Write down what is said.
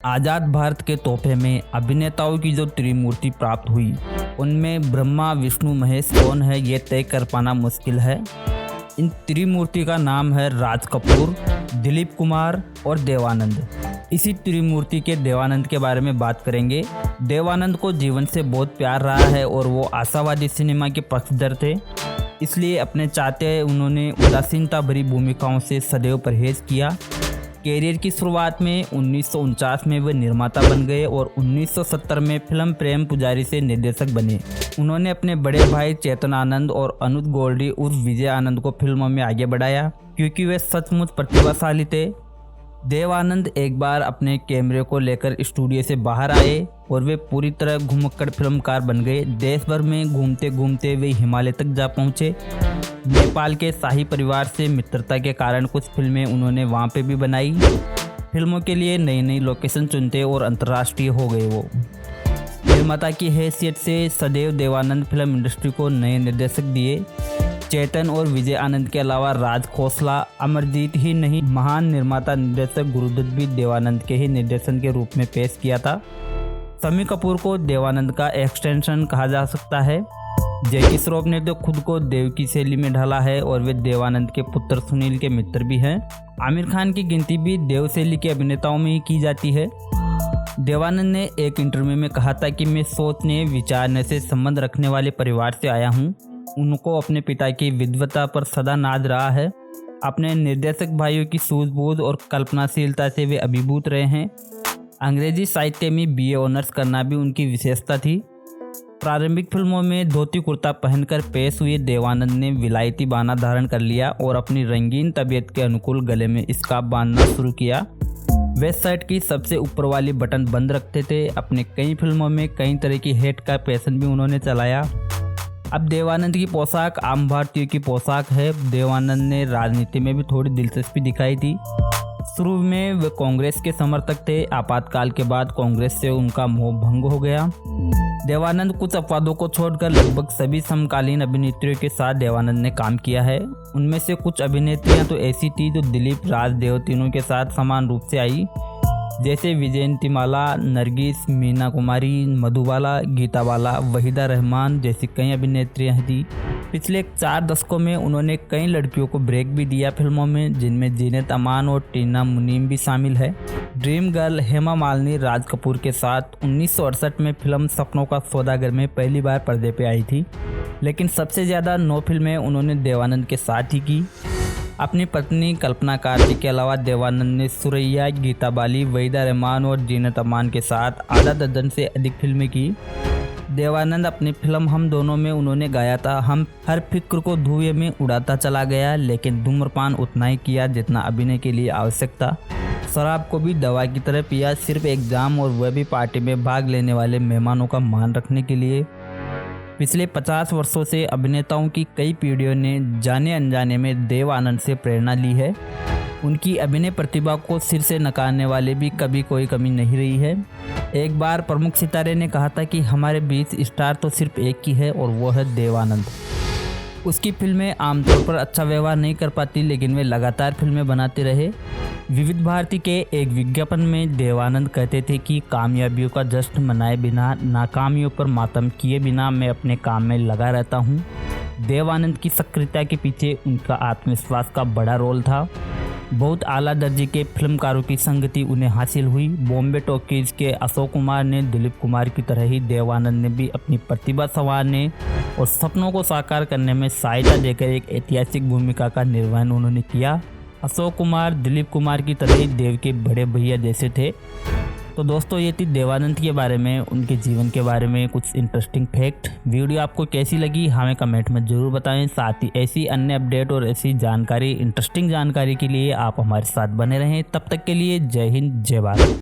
आज़ाद भारत के तोहफे में अभिनेताओं की जो त्रिमूर्ति प्राप्त हुई, उनमें ब्रह्मा विष्णु महेश कौन है ये तय कर पाना मुश्किल है। इन त्रिमूर्ति का नाम है राज कपूर, दिलीप कुमार और देवानंद। इसी त्रिमूर्ति के देवानंद के बारे में बात करेंगे। देवानंद को जीवन से बहुत प्यार रहा है और वो आशावादी सिनेमा के पक्षधर थे, इसलिए अपने चाहते उन्होंने उदासीनता भरी भूमिकाओं से सदैव परहेज किया। कैरियर की शुरुआत में 1949 में वे निर्माता बन गए और 1970 में फिल्म प्रेम पुजारी से निर्देशक बने। उन्होंने अपने बड़े भाई चेतन आनंद और अनुज गोल्डी उर्फ विजय आनंद को फिल्मों में आगे बढ़ाया, क्योंकि वे सचमुच प्रतिभाशाली थे। देवानंद एक बार अपने कैमरे को लेकर स्टूडियो से बाहर आए और वे पूरी तरह घुमक्कड़ फिल्मकार बन गए। देश भर में घूमते घूमते वे हिमालय तक जा पहुँचे। नेपाल के शाही परिवार से मित्रता के कारण कुछ फिल्में उन्होंने वहां पे भी बनाई। फिल्मों के लिए नई नई लोकेशन चुनते और अंतर्राष्ट्रीय हो गए वो। निर्माता की हैसियत से सदैव देवानंद फिल्म इंडस्ट्री को नए निर्देशक दिए। चेतन और विजय आनंद के अलावा राज खोसला, अमरजीत ही नहीं, महान निर्माता निर्देशक गुरुदत्त भी देवानंद के ही निर्देशन के रूप में पेश किया था। शम्मी कपूर को देवानंद का एक्सटेंशन कहा जा सकता है। जैकी श्रॉफ ने तो खुद को देव की शैली में ढाला है और वे देवानंद के पुत्र सुनील के मित्र भी हैं। आमिर खान की गिनती भी देव शैली के अभिनेताओं में ही की जाती है। देवानंद ने एक इंटरव्यू में कहा था कि मैं सोचने विचारने से संबंध रखने वाले परिवार से आया हूँ। उनको अपने पिता की विद्वता पर सदा नाज रहा है। अपने निर्देशक भाइयों की सूझबूझ और कल्पनाशीलता से वे अभिभूत रहे हैं। अंग्रेजी साहित्य में BA ऑनर्स करना भी उनकी विशेषता थी। प्रारंभिक फिल्मों में धोती कुर्ता पहनकर पेश हुए देवानंद ने विलायती बाना धारण कर लिया और अपनी रंगीन तबीयत के अनुकूल गले में स्कार्फ बांधना शुरू किया। वेस्ट शर्ट की सबसे ऊपर वाली बटन बंद रखते थे। अपने कई फिल्मों में कई तरह की हैट का फैशन भी उन्होंने चलाया। अब देवानंद की पोशाक आम भारतीयों की पोशाक है। देवानंद ने राजनीति में भी थोड़ी दिलचस्पी दिखाई थी। शुरू में वे कांग्रेस के समर्थक थे। आपातकाल के बाद कांग्रेस से उनका मोह भंग हो गया। देवानंद कुछ अपवादों को छोड़कर लगभग सभी समकालीन अभिनेत्रियों के साथ देवानंद ने काम किया है। उनमें से कुछ अभिनेत्रियां तो ऐसी थी जो दिलीप, राज, देव तीनों के साथ समान रूप से आई, जैसे विजयंतीमाला, नरगिस, मीना कुमारी, मधुबाला, गीताबाला, वहीदा रहमान जैसी कई अभिनेत्रियां थी। पिछले 4 दशकों में उन्होंने कई लड़कियों को ब्रेक भी दिया फिल्मों में, जिनमें जीनत अमान और टीना मुनीम भी शामिल है। ड्रीम गर्ल हेमा मालिनी राज कपूर के साथ 1968 में फिल्म सपनों का सौदागर में पहली बार पर्दे पे आई थी, लेकिन सबसे ज़्यादा 9 फिल्में उन्होंने देवानंद के साथ ही की। अपनी पत्नी कल्पना कार्तिक के अलावा देवानंद ने सुरैया, गीता बाली, वहीदा रहमान और जीनत अमान के साथ आधा दर्जन से अधिक फिल्में की। देवानंद अपनी फिल्म हम दोनों में उन्होंने गाया था, हम हर फिक्र को धुएं में उड़ाता चला गया, लेकिन धूम्रपान उतना ही किया जितना अभिनय के लिए आवश्यक था। शराब को भी दवा की तरह पिया, सिर्फ एग्जाम और वह भी पार्टी में भाग लेने वाले मेहमानों का मान रखने के लिए। पिछले 50 वर्षों से अभिनेताओं की कई पीढ़ियों ने जाने अनजाने में देवानंद से प्रेरणा ली है। उनकी अभिनय प्रतिभा को सिर से नकारने वाले भी कभी कोई कमी नहीं रही है। एक बार प्रमुख सितारे ने कहा था कि हमारे बीच स्टार तो सिर्फ एक ही है और वो है देवानंद। उसकी फिल्में आमतौर पर अच्छा व्यवहार नहीं कर पाती, लेकिन वे लगातार फिल्में बनाते रहे। विविध भारती के एक विज्ञापन में देवानंद कहते थे कि कामयाबियों का जश्न मनाए बिना, नाकामियों पर मातम किए बिना मैं अपने काम में लगा रहता हूँ। देवानंद की सक्रियता के पीछे उनका आत्मविश्वास का बड़ा रोल था। बहुत आला दर्जे के फिल्मकारों की संगति उन्हें हासिल हुई। बॉम्बे टॉकीज के अशोक कुमार ने दिलीप कुमार की तरह ही देवानंद ने भी अपनी प्रतिभा संवारने और सपनों को साकार करने में सहायता देकर एक ऐतिहासिक भूमिका का निर्वहन उन्होंने किया। अशोक कुमार दिलीप कुमार की तरह ही देव के बड़े भैया जैसे थे। तो दोस्तों, ये थी देवानंद के बारे में, उनके जीवन के बारे में कुछ इंटरेस्टिंग फैक्ट। वीडियो आपको कैसी लगी हमें कमेंट में ज़रूर बताएं। साथ ही ऐसी अन्य अपडेट और ऐसी जानकारी, इंटरेस्टिंग जानकारी के लिए आप हमारे साथ बने रहें। तब तक के लिए जय हिंद, जय भारत।